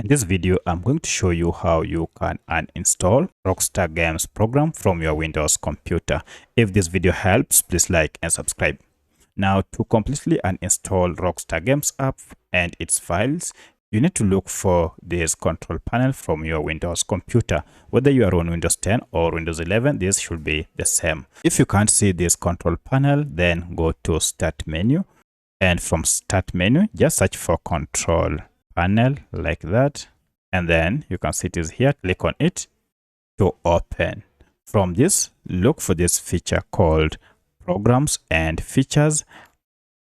In this video, I'm going to show you how you can uninstall Rockstar Games program from your Windows computer. If this video helps, please like and subscribe. Now, to completely uninstall Rockstar Games app and its files, you need to look for this control panel from your Windows computer. Whether you are on Windows 10 or Windows 11, this should be the same. If you can't see this control panel, then go to Start menu. And from Start menu, just search for Control Panel like that. And then you can see it is here. Click on it to open. From this, look for this feature called Programs and Features.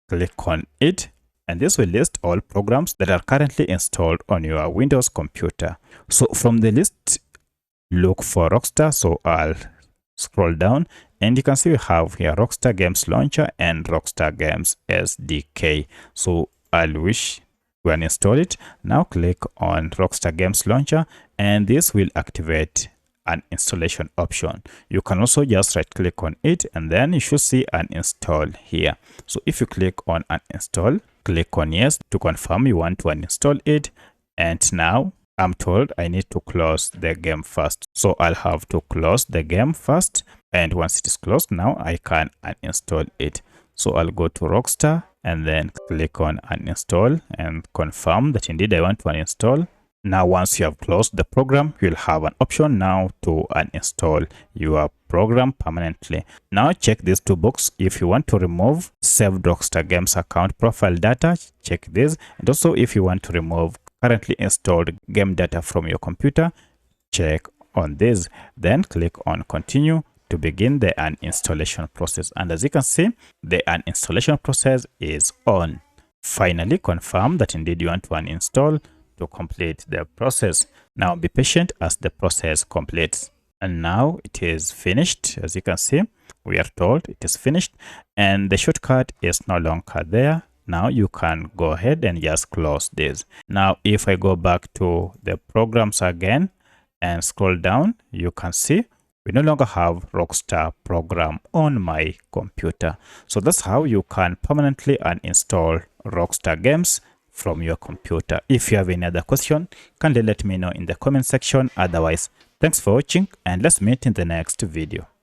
Click on it. And this will list all programs that are currently installed on your Windows computer. So from the list, look for Rockstar. So I'll scroll down and you can see we have here Rockstar Games Launcher and Rockstar Games SDK. So I'll wish to uninstall it. Now click on Rockstar Games Launcher and this will activate an installation option. You can also just right click on it and then you should see an install here. So if you click on uninstall, click on yes to confirm you want to uninstall it. And now I'm told I need to close the game first. So I'll have to close the game first. And once it is closed, now I can uninstall it. So I'll go to Rockstar and then click on uninstall and confirm that indeed I want to uninstall. Now, once you have closed the program, you'll have an option now to uninstall your program permanently. Now check these two boxes. If you want to remove saved Rockstar Games account profile data, check this. And also if you want to remove currently installed game data from your computer, check on this. Then click on continue to begin the uninstallation process. And as you can see, the uninstallation process is on. Finally, confirm that indeed you want to uninstall to complete the process. Now be patient as the process completes. And now it is finished. As you can see, we are told it is finished and the shortcut is no longer there. Now you can go ahead and just close this. Now if I go back to the programs again and scroll down, you can see we no longer have Rockstar program on my computer. So that's how you can permanently uninstall Rockstar games from your computer. If you have any other question, kindly let me know in the comment section. Otherwise, thanks for watching and let's meet in the next video.